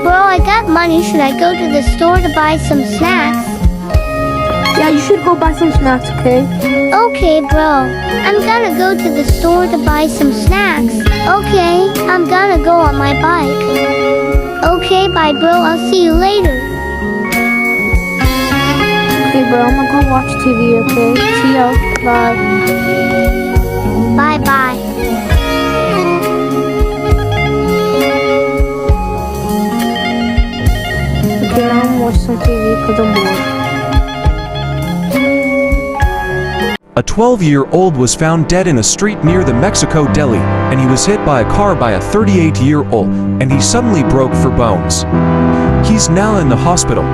Bro, I got money. Should I go to the store to buy some snacks? Yeah, you should go buy some snacks, okay? Okay, bro. I'm gonna go to the store to buy some snacks. Okay, I'm gonna go on my bike. Okay, bye, bro. I'll see you later. Okay, bro, I'm gonna go watch TV, okay? See ya. Bye. Bye-bye. Okay, now I'm watching some TV because I'm bored. A 12-year-old was found dead in a street near the Mexico deli, and he was hit by a car by a 38-year-old, and he suddenly broke for bones. He's now in the hospital.